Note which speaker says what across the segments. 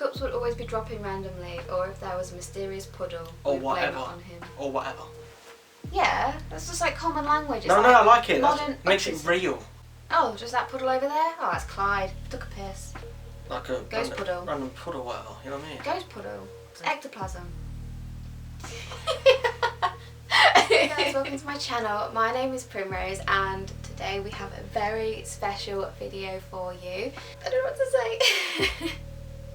Speaker 1: teacups would always be dropping randomly, or if there was a mysterious puddle,
Speaker 2: or
Speaker 1: we'd blame
Speaker 2: whatever.
Speaker 1: it on him.
Speaker 2: Or whatever.
Speaker 1: Yeah, that's just like common language. It's
Speaker 2: No,
Speaker 1: like
Speaker 2: I like it.
Speaker 1: Modern
Speaker 2: That makes it real.
Speaker 1: Oh, just that puddle over there? Oh, that's Clyde. Took a piss.
Speaker 2: Like a
Speaker 1: Ghost puddle.
Speaker 2: Random puddle, whatever. You know what I mean?
Speaker 1: Ghost puddle. It's ectoplasm. Hey guys, welcome to my channel. My name is Primrose, and today we have a very special video for you. I don't know what to say.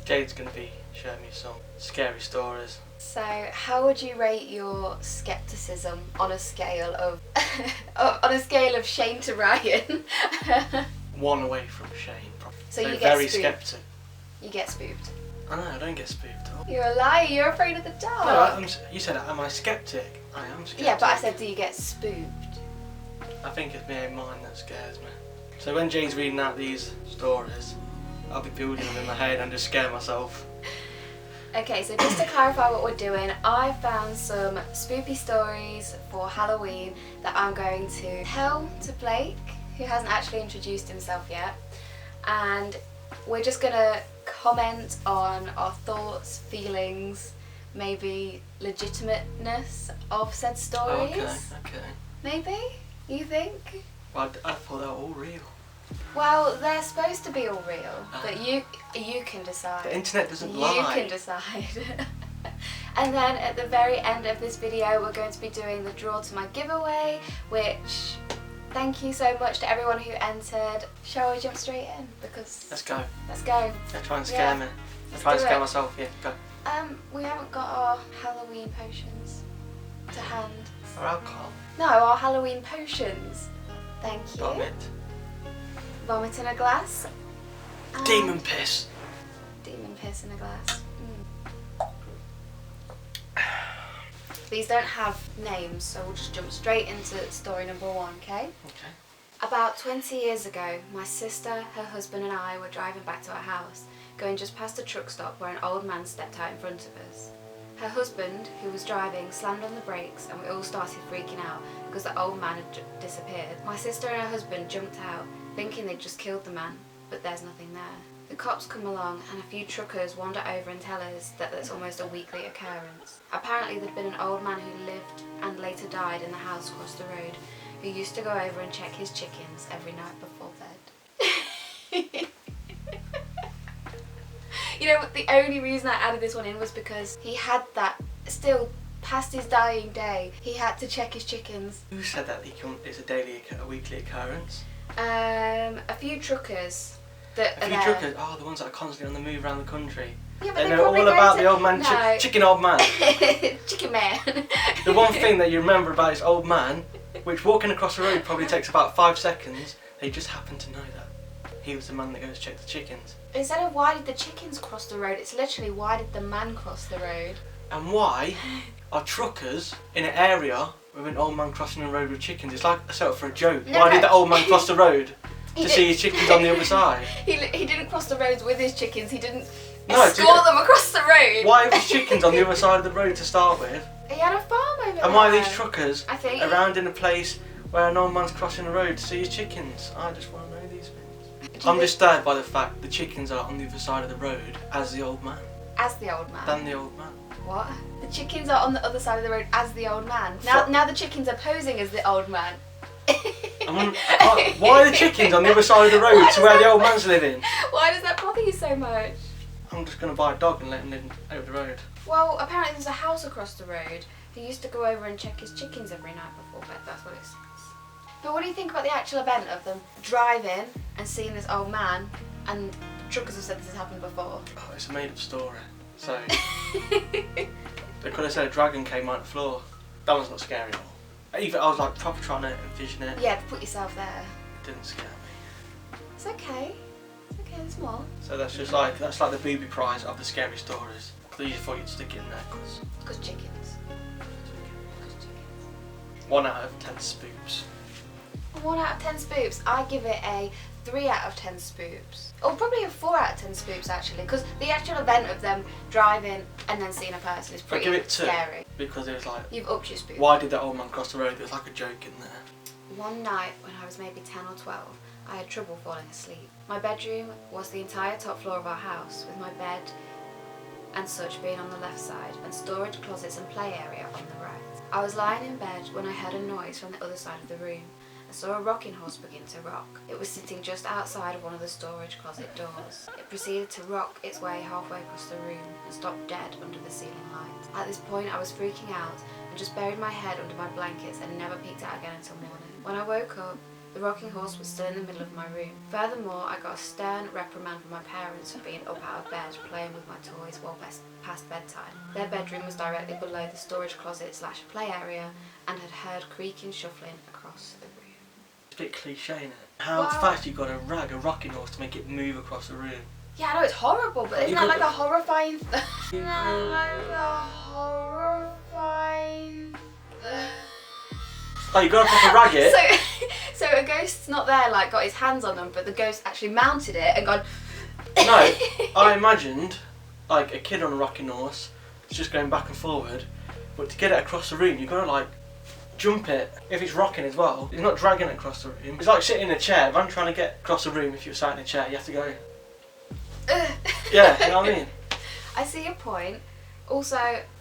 Speaker 2: Jade's going to be showing me some scary stories.
Speaker 1: So, how would you rate your skepticism on a scale of Shane to Ryan?
Speaker 2: One away from Shane, probably.
Speaker 1: So you get
Speaker 2: very
Speaker 1: spooked.
Speaker 2: skeptic.
Speaker 1: You get spooked.
Speaker 2: I know, I don't get spooked.
Speaker 1: You're a liar. You're afraid of the dark.
Speaker 2: No, you said, am I skeptic? I am skeptic.
Speaker 1: Yeah, but I said, do you get spooked?
Speaker 2: I think it's my own mind that scares me. So when Jade's reading out these stories, I'll be building them in my head and just scare myself.
Speaker 1: Okay, so just to clarify what we're doing, I found some spoopy stories for Halloween that I'm going to tell to Blake, who hasn't actually introduced himself yet. And we're just going to comment on our thoughts, feelings, maybe legitimateness of said stories.
Speaker 2: Okay.
Speaker 1: Maybe? You think?
Speaker 2: Well, I thought they were all real.
Speaker 1: Well, they're supposed to be all real, but you can decide.
Speaker 2: The internet doesn't lie.
Speaker 1: You can decide. And then at the very end of this video, we're going to be doing the draw to my giveaway, which, thank you so much to everyone who entered. Shall we jump straight in? Because
Speaker 2: Let's go.
Speaker 1: Let's go.
Speaker 2: They're trying to scare me. They're trying to scare myself. Yeah, go.
Speaker 1: We haven't got our Halloween potions to hand.
Speaker 2: Or alcohol.
Speaker 1: No, our Halloween potions. Thank you.
Speaker 2: Vomit.
Speaker 1: Vomit in a glass.
Speaker 2: Demon piss.
Speaker 1: Demon piss in a glass. These don't have names, so we'll just jump straight into story number one, okay?
Speaker 2: Okay.
Speaker 1: About 20 years ago, my sister, her husband and I were driving back to our house, going just past a truck stop where an old man stepped out in front of us. Her husband, who was driving, slammed on the brakes and we all started freaking out because the old man had disappeared. My sister and her husband jumped out, thinking they'd just killed the man, but there's nothing there. The cops come along and a few truckers wander over and tell us that that's almost a weekly occurrence. Apparently there'd been an old man who lived and later died in the house across the road, who used to go over and check his chickens every night before bed. You know, the only reason I added this one in was because he had that still past his dying day. He had to check his chickens.
Speaker 2: Who said that it's a weekly occurrence?
Speaker 1: A few truckers that
Speaker 2: A
Speaker 1: are
Speaker 2: few
Speaker 1: there.
Speaker 2: truckers? Oh, the ones that are constantly on the move around the country.
Speaker 1: Yeah, but
Speaker 2: They
Speaker 1: they
Speaker 2: know
Speaker 1: probably
Speaker 2: all
Speaker 1: go
Speaker 2: about
Speaker 1: to-
Speaker 2: the old man,
Speaker 1: No.
Speaker 2: chicken old man.
Speaker 1: Chicken man.
Speaker 2: The one thing that you remember about this old man, which walking across the road probably takes about 5 seconds, they just happen to know that. He was the man that goes to check the chickens.
Speaker 1: Instead of why did the chickens cross the road, it's literally why did the man cross the road?
Speaker 2: And why are truckers in an area with an old man crossing the road with chickens? It's like a setup for a joke.
Speaker 1: No,
Speaker 2: Why
Speaker 1: no.
Speaker 2: did the old man cross the road?
Speaker 1: He
Speaker 2: To
Speaker 1: did-
Speaker 2: see his chickens on the other side.
Speaker 1: He didn't cross the roads with his chickens, he didn't
Speaker 2: No,
Speaker 1: escort them across the road.
Speaker 2: Why are his chickens on the other side of the road to start with?
Speaker 1: He had a farm over there.
Speaker 2: And why are these truckers
Speaker 1: I think-
Speaker 2: around in a place where an old man's crossing the road to see his chickens? I just want to know these things.
Speaker 1: Do you
Speaker 2: I'm
Speaker 1: think-
Speaker 2: disturbed by the fact the chickens are on the other side of the road as the old man.
Speaker 1: As the old man.
Speaker 2: Than the old man.
Speaker 1: What? The chickens are on the other side of the road as the old man.
Speaker 2: Fuck.
Speaker 1: Now the chickens are posing as the old man.
Speaker 2: Why are the chickens on the other side of the road to where the old man's living?
Speaker 1: Why does that bother you so much?
Speaker 2: I'm just going to buy a dog and let him live over the road.
Speaker 1: Well, apparently there's a house across the road who used to go over and check his chickens every night before bed. That's what it says. But what do you think about the actual event of them driving and seeing this old man? And truckers have said this has happened before.
Speaker 2: Oh, it's a made up story. So, they could have said a dragon came out the floor. That one's not scary at all. Even I was like proper trying to envision it.
Speaker 1: Yeah, put yourself there.
Speaker 2: It didn't scare me.
Speaker 1: It's okay. It's okay, there's more.
Speaker 2: So that's like the booby prize of the scary stories. I just thought you'd stick it in there
Speaker 1: Because chickens.
Speaker 2: 1 out of 10 spooks.
Speaker 1: 1 out of 10 spoops. I give it a 3 out of 10 spoops. Or probably a 4 out of 10 spoops actually, because the actual event of them driving and then seeing a person is pretty
Speaker 2: I'll give it 2
Speaker 1: scary.
Speaker 2: because it was like,
Speaker 1: You've upped your spook.
Speaker 2: why did the old man cross the road? There was like a joke in there.
Speaker 1: One night when I was maybe 10 or 12, I had trouble falling asleep. My bedroom was the entire top floor of our house, with my bed and such being on the left side, and storage closets and play area on the right. I was lying in bed when I heard a noise from the other side of the room. I saw a rocking horse begin to rock. It was sitting just outside of one of the storage closet doors. It proceeded to rock its way halfway across the room and stopped dead under the ceiling light. At this point I was freaking out and just buried my head under my blankets and never peeked out again until morning. When I woke up, the rocking horse was still in the middle of my room. Furthermore, I got a stern reprimand from my parents for being up out of bed playing with my toys well past bedtime. Their bedroom was directly below the storage closet / play area and had heard creaking shuffling across the room.
Speaker 2: It's a bit cliche, isn't it? How fast you got to rag a rocking horse to make it move across the room?
Speaker 1: Yeah, I know it's horrible, but isn't that like a horrifying thing?
Speaker 2: Oh, you got to proper rag it?
Speaker 1: So a ghost's not there, like got his hands on them, but the ghost actually mounted it and gone.
Speaker 2: No, I imagined like a kid on a rocking horse, it's just going back and forward, but to get it across the room, you've got to like jump it. If it's rocking as well, you're not dragging it across the room. It's like sitting in a chair. If I'm trying to get across the room, if you're sat in a chair, you have to go. Yeah, you know what I mean? I
Speaker 1: see your point. Also,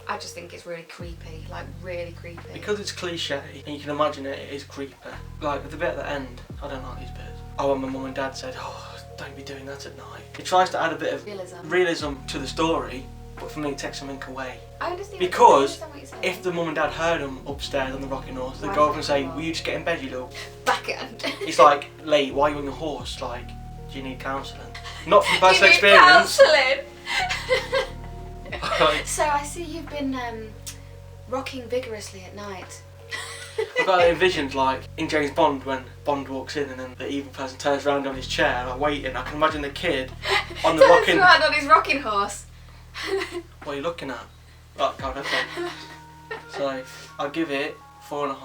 Speaker 1: I just think it's really creepy, like really creepy.
Speaker 2: Because it's cliche, and you can imagine it is creepy. Like the bit at the end, I don't like these bits. Oh, and my mum and dad said, oh, don't be doing that at night. It tries to add a bit of realism to the story, but for me it takes something away.
Speaker 1: I understand.
Speaker 2: Because if the mum and dad heard them upstairs on the rocking horse, they'd go up and say, will you just get in bed, you little...
Speaker 1: Backhand.
Speaker 2: It's like, late, why are you on your horse? Like, do you need counselling? Not from personal experience.
Speaker 1: Counselling? So I see you've been rocking vigorously at night.
Speaker 2: I've got envisioned like in James Bond when Bond walks in and then the evil person turns around on his chair like waiting. I can imagine the kid on the rocking...
Speaker 1: Turns around on his rocking horse.
Speaker 2: What are you looking at? Oh God, okay. So I'll give it 4.5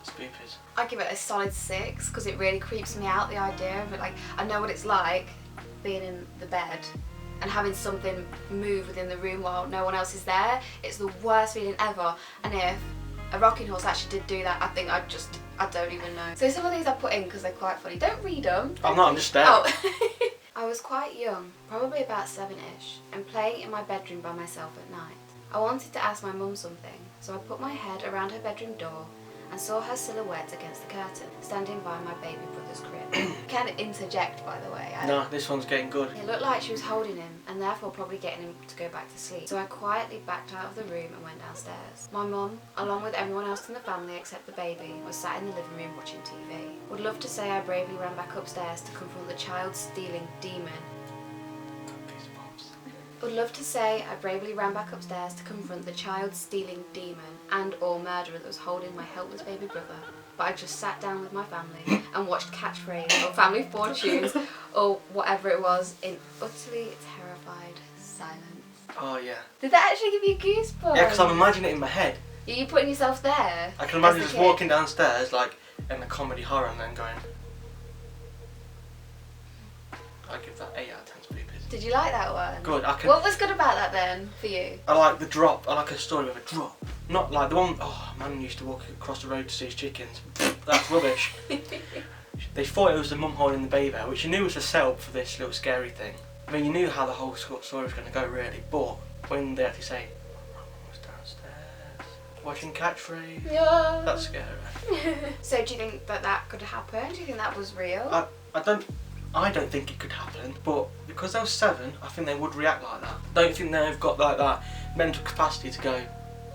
Speaker 2: spoopies.
Speaker 1: I give it a solid 6 because it really creeps me out, the idea of it. Like, I know what it's like being in the bed and having something move within the room while no one else is there. It's the worst feeling ever. And if a rocking horse actually did do that, I think I don't even know. So some of these I put in because they're quite funny. Don't read them.
Speaker 2: I'm not, I'm just there.
Speaker 1: Oh. I was quite young, probably about 7-ish, and playing in my bedroom by myself at night. I wanted to ask my mum something, so I put my head around her bedroom door and saw her silhouette against the curtain, standing by my baby brother's crib. Can interject, by the way.
Speaker 2: No, this one's getting good.
Speaker 1: It looked like she was holding him, and therefore probably getting him to go back to sleep. So I quietly backed out of the room and went downstairs. My mum, along with everyone else in the family except the baby, was sat in the living room watching TV. Would love to say I bravely ran back upstairs to confront the child-stealing demon. Would love to say I bravely ran back upstairs to confront the child-stealing demon and or murderer that was holding my helpless baby brother, but I just sat down with my family and watched Catchphrase or Family Fortunes or whatever it was in utterly terrified silence.
Speaker 2: Oh yeah.
Speaker 1: Did that actually give you goosebumps?
Speaker 2: Yeah, because I'm imagining it in my head.
Speaker 1: Are you putting yourself there?
Speaker 2: I can imagine just walking downstairs like in a comedy horror and then going... I give that 8 out of 10 spoopies.
Speaker 1: Did you like that one?
Speaker 2: Good, I can...
Speaker 1: What was good about that then, for you?
Speaker 2: I like the drop. I like a story with a drop. Not like the one... Oh, man used to walk across the road to see his chickens. That's rubbish. They thought it was the mum holding the baby, which you knew was a setup for this little scary thing. I mean, you knew how the whole story was going to go, really, but when they actually say, my mum was downstairs watching Catchphrase,
Speaker 1: Yeah.
Speaker 2: That's scary.
Speaker 1: So do you think that that could happen? Do you think that was real?
Speaker 2: I don't think it could happen, but because they were 7, I think they would react like that. Don't think they've got like that mental capacity to go,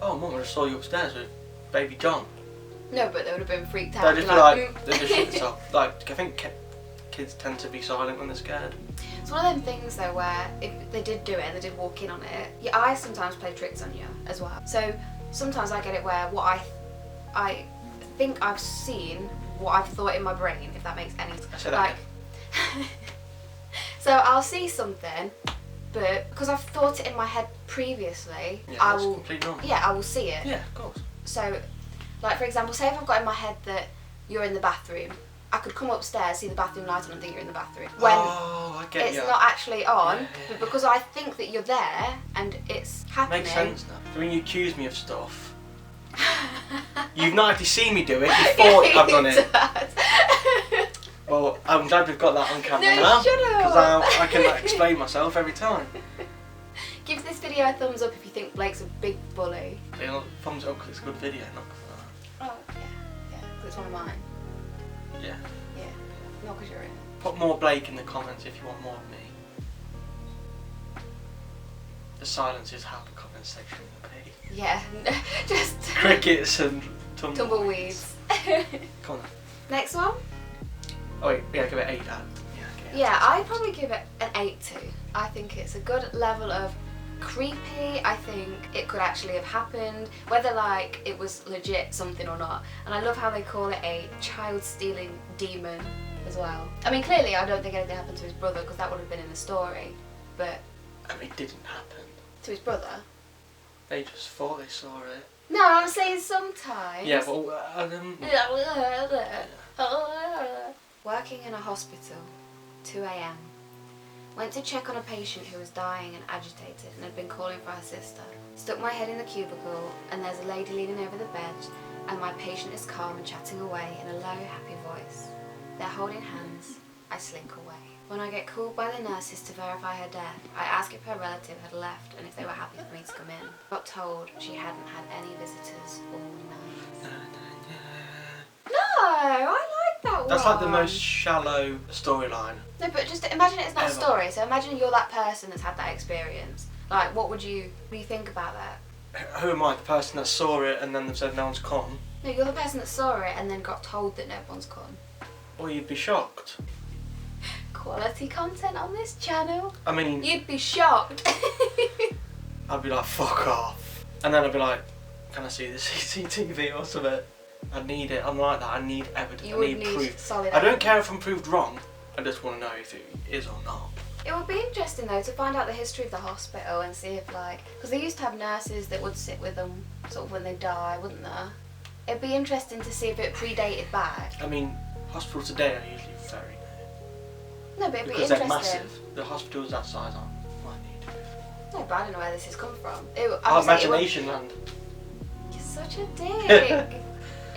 Speaker 2: oh mum, I just saw you upstairs with baby John.
Speaker 1: No, but they would have been freaked out.
Speaker 2: They'd just be like, they just shut themselves. Like, I think kids tend to be silent when they're scared.
Speaker 1: It's one of them things though where if they did do it and they did walk in on it, your eyes sometimes play tricks on you as well. So sometimes I get it where what I think I've seen what I've thought in my brain, if that makes any sense. Like, so I'll see something, but because I've thought it in my head previously,
Speaker 2: yeah,
Speaker 1: I
Speaker 2: that's
Speaker 1: will.
Speaker 2: completely normal.
Speaker 1: Yeah, I will see it.
Speaker 2: Yeah, of course.
Speaker 1: So, like for example, say if I've got in my head that you're in the bathroom, I could come upstairs, see the bathroom light on, and think you're in the bathroom. When
Speaker 2: I get
Speaker 1: it's not actually on,
Speaker 2: yeah,
Speaker 1: but because I think that you're there and it's happening.
Speaker 2: Makes sense now. So when you accuse me of stuff, you've not actually seen me do it. You thought I've done it. Well, I'm glad we've got that on camera now, because I can explain myself every time.
Speaker 1: Give this video video a thumbs up if you think Blake's a big bully.
Speaker 2: Yeah, thumbs up because it's a good video, not because
Speaker 1: Oh, yeah. Yeah, because it's one of mine.
Speaker 2: Yeah.
Speaker 1: Yeah, not because you're in it.
Speaker 2: Put more Blake in the comments if you want more of me. The silence is how the comment section will be.
Speaker 1: Yeah, just...
Speaker 2: Crickets and
Speaker 1: tumbleweeds.
Speaker 2: Come on then.
Speaker 1: Next one?
Speaker 2: Oh wait, yeah, give it 8 out.
Speaker 1: Yeah, I'd probably give it an 8 too. I think it's a good level of creepy. I think it could actually have happened, whether like it was legit something or not. And I love how they call it a child stealing demon as well. I mean, clearly I don't think anything happened to his brother because that would have been in the story, but...
Speaker 2: It didn't happen.
Speaker 1: To his brother?
Speaker 2: They just thought they saw it.
Speaker 1: No, I'm saying sometimes.
Speaker 2: Yeah, but...
Speaker 1: Working in a hospital, 2 AM. Went to check on a patient who was dying and agitated and had been calling for her sister. Stuck my head in the cubicle and there's a lady leaning over the bed and my patient is calm and chatting away in a low, happy voice. They're holding hands. I slink away. When I get called by the nurses to verify her death, I ask if her relative had left and if they were happy for me to come in. Got told she hadn't had any visitors all night. No, I like that one.
Speaker 2: That's like the most shallow storyline.
Speaker 1: No, but just imagine it's not
Speaker 2: ever.
Speaker 1: a story. So imagine you're that person that's had that experience. Like, what do you think about that?
Speaker 2: Who am I? The person that saw it and then they've said no one's come?
Speaker 1: No, you're the person that saw it and then got told that no one's come.
Speaker 2: Or you'd be shocked.
Speaker 1: Quality content on this channel.
Speaker 2: I mean...
Speaker 1: You'd be shocked.
Speaker 2: I'd be like, fuck off. And then I'd be like, can I see the CCTV or something? I need it. I'm like that. I need evidence.
Speaker 1: You
Speaker 2: I need proof.
Speaker 1: Solid
Speaker 2: I don't
Speaker 1: evidence.
Speaker 2: care if I'm proved wrong. I just want to know if it is or not.
Speaker 1: It would be interesting though to find out the history of the hospital and see if like, because they used to have nurses that would sit with them sort of when they die, wouldn't there? It'd be interesting to see if it predated back.
Speaker 2: I mean, hospitals today are usually very new.
Speaker 1: No, but it'd be
Speaker 2: because
Speaker 1: interesting.
Speaker 2: they're massive. The hospitals that size aren't quite new to be fair.
Speaker 1: No, but I don't know where this has come from.
Speaker 2: Our imagination land.
Speaker 1: You're such a dick.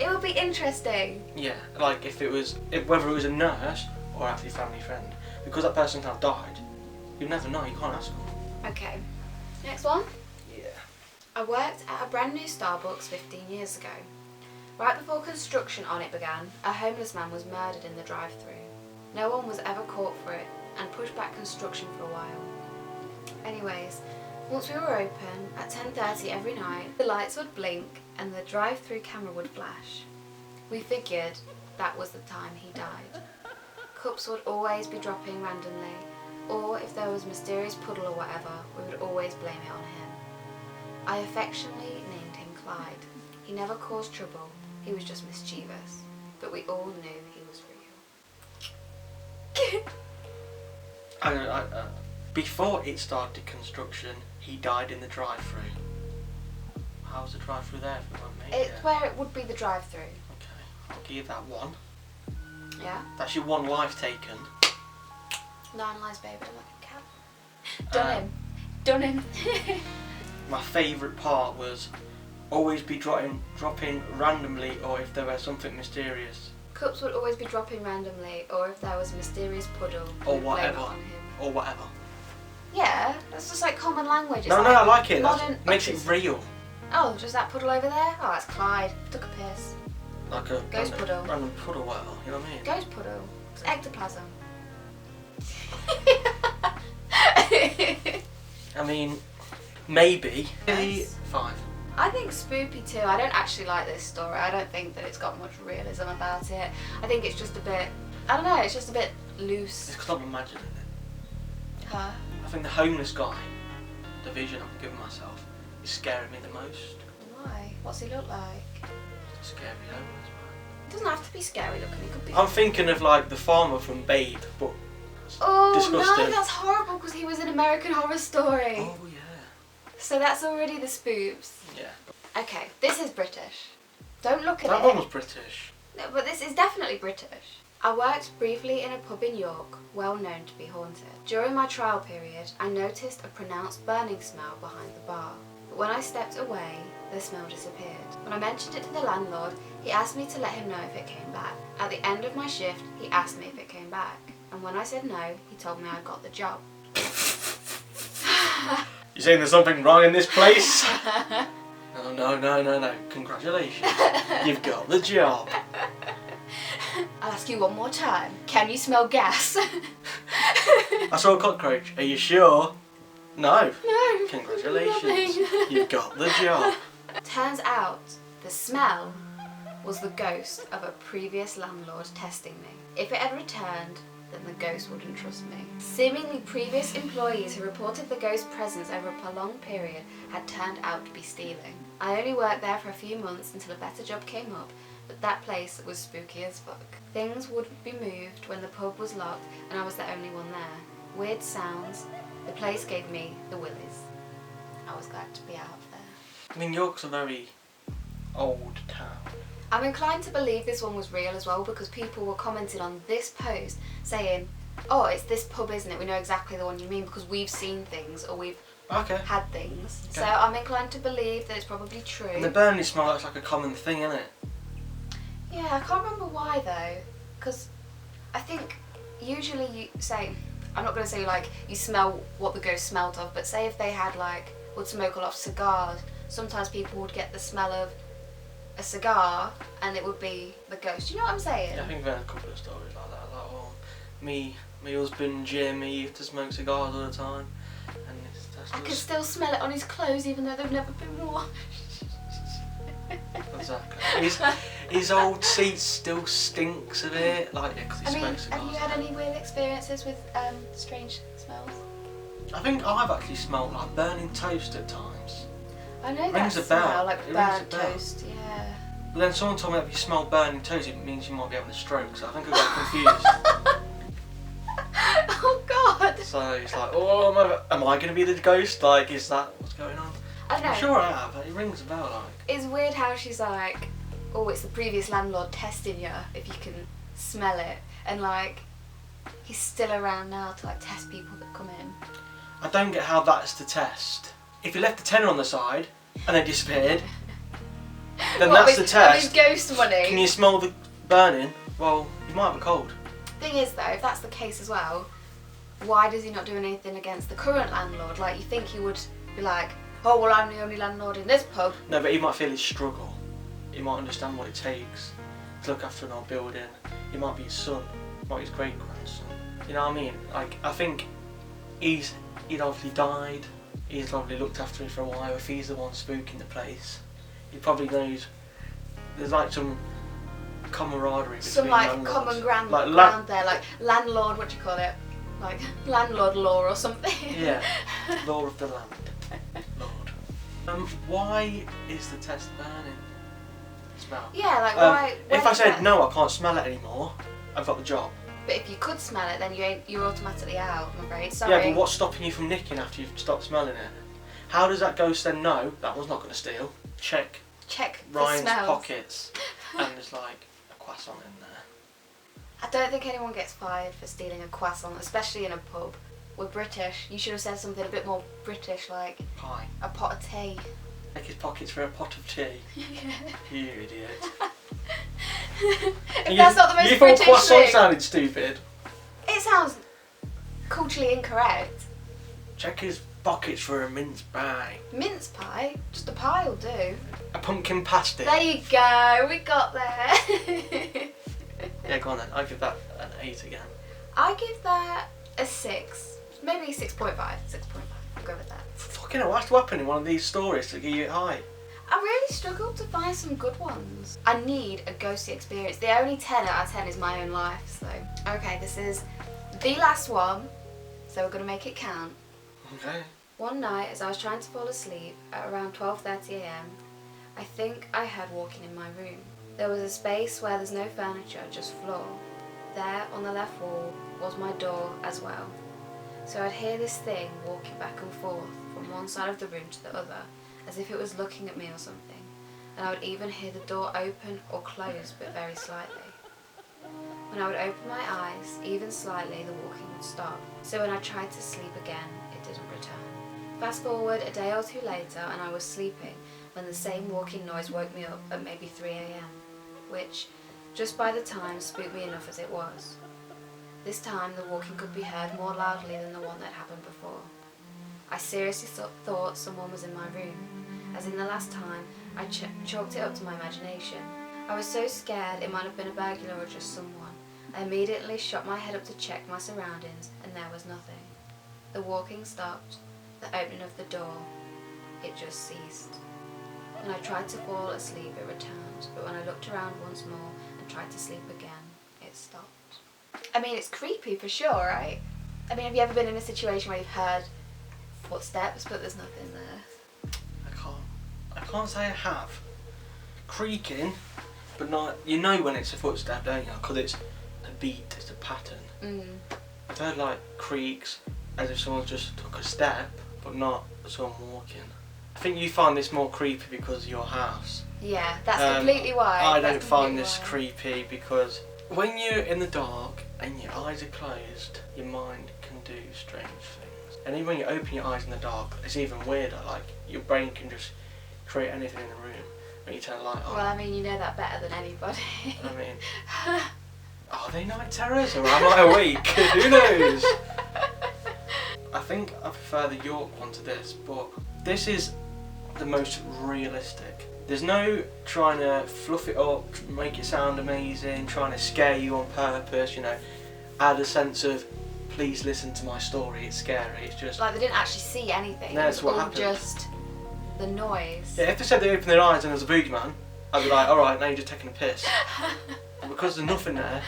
Speaker 1: It would be interesting.
Speaker 2: Yeah, like whether it was a nurse or actually a family friend. Because that person now died, you never know, you can't ask them.
Speaker 1: Okay, next one.
Speaker 2: Yeah.
Speaker 1: I worked at a brand new Starbucks 15 years ago. Right before construction on it began, a homeless man was murdered in the drive-thru. No one was ever caught for it and pushed back construction for a while. Anyways, once we were open, at 10:30 every night, the lights would blink and the drive-thru camera would flash. We figured that was the time he died. Cups would always be dropping randomly, or if there was a mysterious puddle or whatever, we would always blame it on him. I affectionately named him Clyde. He never caused trouble, he was just mischievous, but we all knew he was real.
Speaker 2: Before it started construction, he died in the drive-thru. How was the drive-thru there if it wasn't made
Speaker 1: It's
Speaker 2: yet?
Speaker 1: where it would be the drive-thru.
Speaker 2: Okay, I'll give that one.
Speaker 1: Yeah?
Speaker 2: That's your one life taken.
Speaker 1: 9 lives, baby, I'm like a cat. Done him.
Speaker 2: My favourite part was always be dropping randomly, or if there was something mysterious.
Speaker 1: Cups would always be dropping randomly, or if there was a mysterious puddle,
Speaker 2: Or
Speaker 1: we'd blame it
Speaker 2: whatever.
Speaker 1: on him.
Speaker 2: Or whatever.
Speaker 1: Yeah, that's just like common language. It's
Speaker 2: No,
Speaker 1: like
Speaker 2: no, I like it.
Speaker 1: modern
Speaker 2: That makes it
Speaker 1: office.
Speaker 2: real.
Speaker 1: Oh, just that puddle over there? Oh, that's Clyde. Took a piss.
Speaker 2: Like a
Speaker 1: Ghost puddle.
Speaker 2: random puddle, whatever. You know what I mean?
Speaker 1: Ghost puddle. It's ectoplasm.
Speaker 2: I mean, maybe.
Speaker 1: Yes.
Speaker 2: 5.
Speaker 1: I think spoopy too. I don't actually like this story. I don't think that it's got much realism about it. I think it's just a bit, I don't know, it's just a bit loose.
Speaker 2: It's because I'm imagining it.
Speaker 1: Huh?
Speaker 2: I think the homeless guy, the vision I'm giving myself, is scaring me the most.
Speaker 1: Why? What's he look like?
Speaker 2: It's a scary homeless man.
Speaker 1: It doesn't have to be scary looking, it could be...
Speaker 2: I'm thinking of like the farmer from Babe, but
Speaker 1: Oh
Speaker 2: disgusting.
Speaker 1: no, that's horrible because he was in American Horror Story.
Speaker 2: Oh yeah.
Speaker 1: So that's already the spoops.
Speaker 2: Yeah.
Speaker 1: Okay, this is British. Don't look at
Speaker 2: That
Speaker 1: it.
Speaker 2: one was British.
Speaker 1: No, but this is definitely British. I worked briefly in a pub in York, well known to be haunted. During my trial period, I noticed a pronounced burning smell behind the bar. But when I stepped away, the smell disappeared. When I mentioned it to the landlord, he asked me to let him know if it came back. At the end of my shift, he asked me if it came back. And when I said no, he told me I got the job.
Speaker 2: You saying there's something wrong in this place? No. Congratulations. You've got the job.
Speaker 1: I'll ask you one more time. Can you smell gas?
Speaker 2: I saw a cockroach. Are you sure? No.
Speaker 1: No.
Speaker 2: Congratulations.
Speaker 1: Nothing.
Speaker 2: You've got the job.
Speaker 1: Turns out the smell was the ghost of a previous landlord testing me. If it had returned, then the ghost wouldn't trust me. Seemingly previous employees who reported the ghost's presence over a prolonged period had turned out to be stealing. I only worked there for a few months until a better job came up, but that place was spooky as fuck. Things would be moved when the pub was locked and I was the only one there. Weird sounds. The place gave me the willies. I was glad to be out of there.
Speaker 2: I mean, York's a very old town.
Speaker 1: I'm inclined to believe this one was real as well because people were commenting on this post saying, oh, it's this pub, isn't it? We know exactly the one you mean because we've seen things or we've had things. Okay. So I'm inclined to believe that it's probably true.
Speaker 2: And the burning smell looks like a common thing, isn't it?
Speaker 1: Yeah, I can't remember why though, because I think usually you say, I'm not going to say like you smell what the ghost smelled of, but say if they had would smoke a lot of cigars, sometimes people would get the smell of a cigar and it would be the ghost. Do you know what I'm saying?
Speaker 2: Yeah, I think I've heard a couple of stories like that. Like, well, my husband Jim, he used to smoke cigars all the time, and
Speaker 1: I can still smell it on his clothes even though they've never been washed.
Speaker 2: Exactly. His old seat still stinks of it, like because he smokes cigars.
Speaker 1: Have you had any weird experiences with strange smells?
Speaker 2: I think I've actually smelled like burning toast at times.
Speaker 1: I know
Speaker 2: Rings
Speaker 1: that
Speaker 2: a bell.
Speaker 1: smell, like
Speaker 2: It
Speaker 1: burnt
Speaker 2: rings a bell.
Speaker 1: toast, yeah.
Speaker 2: But then someone told me that if you smell burning toast, it means you might be having a stroke. So I think I got confused.
Speaker 1: Oh God!
Speaker 2: So it's like, oh, am I going to be the ghost? Like, is that what's going on?
Speaker 1: I don't know.
Speaker 2: I'm sure I have. It rings a bell, like.
Speaker 1: It's weird how she's like, oh, it's the previous landlord testing you if you can smell it, and he's still around now to test people that come in.
Speaker 2: I don't get how that's the test. If you left the tenner on the side and they disappeared, then that's the test.
Speaker 1: Ghost money.
Speaker 2: Can you smell the burning? Well, you might have a cold.
Speaker 1: Thing is though, if that's the case as well, why does he not do anything against the current landlord? Like, you think he would be like, oh well, I'm the only landlord in this pub.
Speaker 2: No, but he might feel his struggle. He might understand what it takes to look after an old building. He might be his son, might be his great grandson. You know what I mean? Like, I think he'd obviously died. He's obviously looked after it for a while. If he's the one spooking the place, he probably knows there's some camaraderie between
Speaker 1: some
Speaker 2: landlords.
Speaker 1: common ground there, like landlord, what do you call it? Like landlord law or something.
Speaker 2: Yeah, law of the land. Lord. Why is the test burning? Smell.
Speaker 1: Yeah, why?
Speaker 2: If I said no, I can't smell it anymore, I've got the job.
Speaker 1: But if you could smell it, then you're automatically out, I'm afraid. Sorry.
Speaker 2: Yeah, but what's stopping you from nicking after you've stopped smelling it? How does that ghost then know that one's not going to steal? Check Ryan's pockets, and there's a croissant in there.
Speaker 1: I don't think anyone gets fired for stealing a croissant, especially in a pub. We're British. You should have said something a bit more British, like
Speaker 2: pie.
Speaker 1: A pot of tea.
Speaker 2: Check his pockets for a pot of tea. You idiot.
Speaker 1: If that's not the most
Speaker 2: you
Speaker 1: British
Speaker 2: thought croissant
Speaker 1: thing.
Speaker 2: sounded stupid.
Speaker 1: It sounds culturally incorrect.
Speaker 2: Check his pockets for a mince pie.
Speaker 1: Mince pie? Just a pie will do.
Speaker 2: A pumpkin pasty.
Speaker 1: There you go, we got there.
Speaker 2: Yeah, go on then. I give that an 8 again.
Speaker 1: I give that a 6. Maybe 6.5. 6.5. I'll go with that.
Speaker 2: Fucking hell, what's happening in one of these stories to give you a high?
Speaker 1: I really struggled to find some good ones. I need a ghosty experience. The only 10 out of 10 is my own life, so. Okay, this is the last one, so we're gonna make it count.
Speaker 2: Okay.
Speaker 1: One night, as I was trying to fall asleep at around 12:30 AM, I think I heard walking in my room. There was a space where there's no furniture, just floor. There, on the left wall, was my door as well. So I'd hear this thing walking back and forth from one side of the room to the other, as if it was looking at me or something. And I would even hear the door open or close, but very slightly. When I would open my eyes, even slightly, the walking would stop. So when I tried to sleep again, it didn't return. Fast forward a day or two later, and I was sleeping when the same walking noise woke me up at maybe 3 AM, which, just by the time, spooked me enough as it was. This time the walking could be heard more loudly than the one that happened before. I seriously thought someone was in my room, as in the last time I chalked it up to my imagination. I was so scared it might have been a burglar or just someone. I immediately shot my head up to check my surroundings, and there was nothing. The walking stopped, the opening of the door, it just ceased. When I tried to fall asleep it returned, but when I looked around once more and tried to sleep again, it stopped. I mean, it's creepy for sure, right? I mean, have you ever been in a situation where you've heard footsteps but there's nothing there?
Speaker 2: I can't say I have. Creaking, but not. You know when it's a footstep, don't you? Because it's a beat, it's a pattern. I've heard like creaks as if someone just took a step, but not someone walking. I think you find this more creepy because of your house.
Speaker 1: Yeah, that's completely why.
Speaker 2: I don't find this creepy because when you're in the dark and your eyes are closed, your mind can do strange things. And even when you open your eyes in the dark, it's even weirder. Like, your brain can just create anything in the room when you turn the light on.
Speaker 1: Well, I mean, you know that better than anybody.
Speaker 2: I mean, are they night terrors or am I awake? Who knows? I think I prefer the York one to this, but this is the most realistic. There's no trying to fluff it up, make it sound amazing, trying to scare you on purpose, you know, add a sense of please listen to my story, it's scary. It's just
Speaker 1: like they didn't actually see anything.
Speaker 2: That's
Speaker 1: it was
Speaker 2: what
Speaker 1: all
Speaker 2: happened.
Speaker 1: Just the noise.
Speaker 2: Yeah, if they said they opened their eyes and there was a boogeyman, I'd be like, alright, now you're just taking a piss. But because there's nothing there,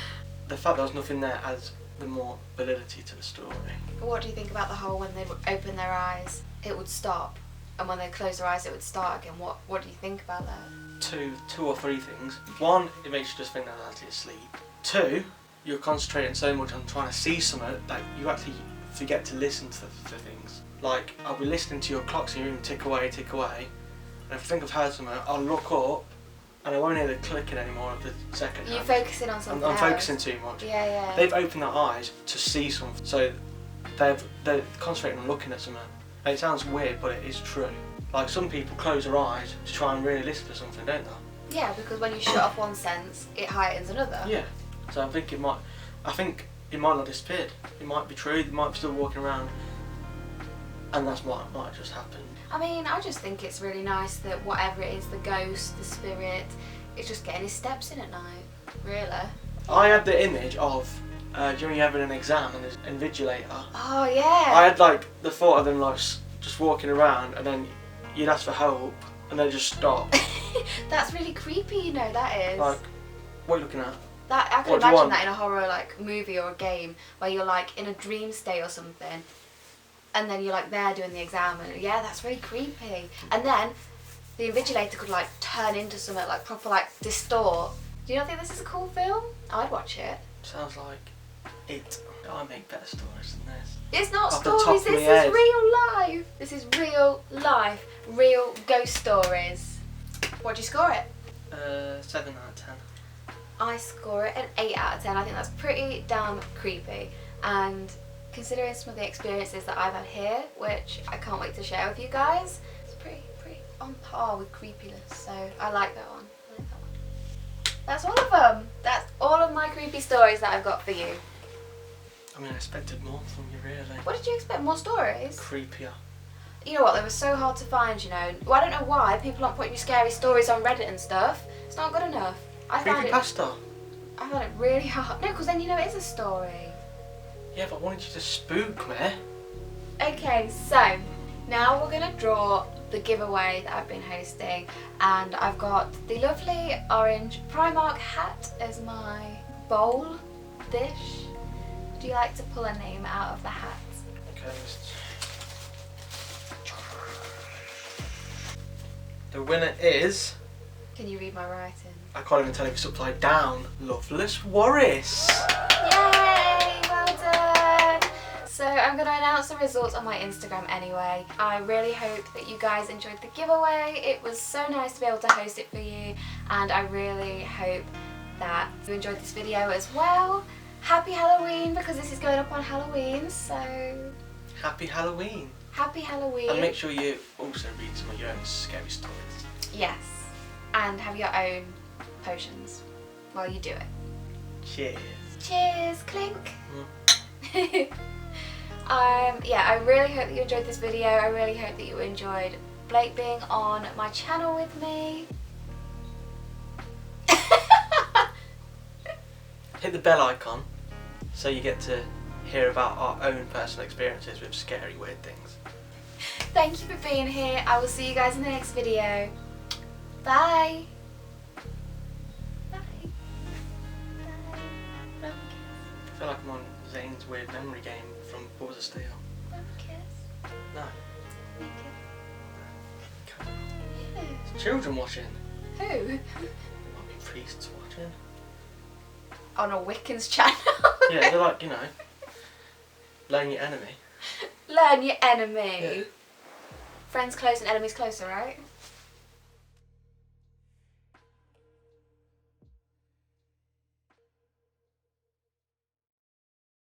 Speaker 2: the fact there was nothing there adds the more validity to the story.
Speaker 1: What do you think about the whole when they would open their eyes, it would stop, and when they close their eyes, it would start again? What do you think about that?
Speaker 2: Two or three things. One, it makes you just think that you're asleep. Two, you're concentrating so much on trying to see something that you actually forget to listen to things. Like, I'll be listening to your clocks in your room tick away, and if I think I've heard something, I'll look up and I won't hear the clicking anymore of the second
Speaker 1: You're
Speaker 2: hand.
Speaker 1: focusing on something
Speaker 2: I'm focusing too much.
Speaker 1: Yeah.
Speaker 2: They've opened their eyes to see something, so they're concentrating on looking at something. And it sounds weird, but it is true. Like, some people close their eyes to try and really listen to something, don't they?
Speaker 1: Yeah, because when you shut off one sense, it heightens another.
Speaker 2: Yeah. So I think it might not have disappeared. It might be true. They might be still walking around, and that's what might have just happened.
Speaker 1: I mean, I just think it's really nice that whatever it is, the ghost, the spirit, is just getting his steps in at night. Really.
Speaker 2: I had the image of during having an exam and there's an invigilator.
Speaker 1: Oh yeah.
Speaker 2: I had like the thought of them like just walking around, and then you'd ask for help, and they just stop.
Speaker 1: That's really creepy, you know, that is.
Speaker 2: Like, what are you looking at?
Speaker 1: That I can
Speaker 2: What do you
Speaker 1: imagine
Speaker 2: want?
Speaker 1: that in a horror like movie or a game where you're like in a dream state or something, and then you're like there doing the exam, and yeah, that's really creepy. And then the invigilator could like turn into something like proper like distort. Do you not think this is a cool film? I'd watch it.
Speaker 2: Sounds like it. I make better stories than this.
Speaker 1: It's not
Speaker 2: Off the top
Speaker 1: stories,
Speaker 2: of
Speaker 1: this
Speaker 2: my
Speaker 1: is
Speaker 2: head.
Speaker 1: real life. This is real life, real ghost stories. What'd you score it?
Speaker 2: 7 out of 10.
Speaker 1: I score it an 8 out of 10. I think that's pretty damn creepy. And considering some of the experiences that I've had here, which I can't wait to share with you guys, it's pretty on par with creepiness. So I like that one. That's all of them. That's all of my creepy stories that I've got for you.
Speaker 2: I mean, I expected more from you, really.
Speaker 1: What did you expect? More stories?
Speaker 2: Creepier.
Speaker 1: You know what, they were so hard to find, you know. Well, I don't know why people aren't putting your scary stories on Reddit and stuff. It's not good enough. I found it really hard. No, because then you know it is a story.
Speaker 2: Yeah, but I wanted you to spook me.
Speaker 1: Okay, so now we're going to draw the giveaway that I've been hosting, and I've got the lovely orange Primark hat as my bowl dish. Would you like to pull a name out of the hat?
Speaker 2: Okay, the winner is...
Speaker 1: Can you read my writing?
Speaker 2: I can't even tell if it's upside down. Loveless Warris.
Speaker 1: Yay! Well done! So I'm going to announce the results on my Instagram anyway. I really hope that you guys enjoyed the giveaway. It was so nice to be able to host it for you, and I really hope that you enjoyed this video as well. Happy Halloween, because this is going up on Halloween, so...
Speaker 2: Happy Halloween.
Speaker 1: Happy Halloween.
Speaker 2: And make sure you also read some of your own scary stories.
Speaker 1: Yes. And have your own potions while you do it.
Speaker 2: Cheers.
Speaker 1: Cheers, clink. Yeah, I really hope that you enjoyed this video. I really hope that you enjoyed Blake being on my channel with me.
Speaker 2: Hit the bell icon so you get to hear about our own personal experiences with scary, weird things.
Speaker 1: Thank you for being here. I will see you guys in the next video. Bye. Bye. Bye. Love
Speaker 2: I feel like I'm on Zane's weird memory game from Balls of Steel.
Speaker 1: kiss.
Speaker 2: No.
Speaker 1: Love kiss.
Speaker 2: It's children watching.
Speaker 1: Who?
Speaker 2: Might be priests watching.
Speaker 1: On a Wiccan's channel.
Speaker 2: Yeah, they're like, you know, learn your enemy.
Speaker 1: Learn your enemy.
Speaker 2: Yeah.
Speaker 1: Friends close and enemies closer, right?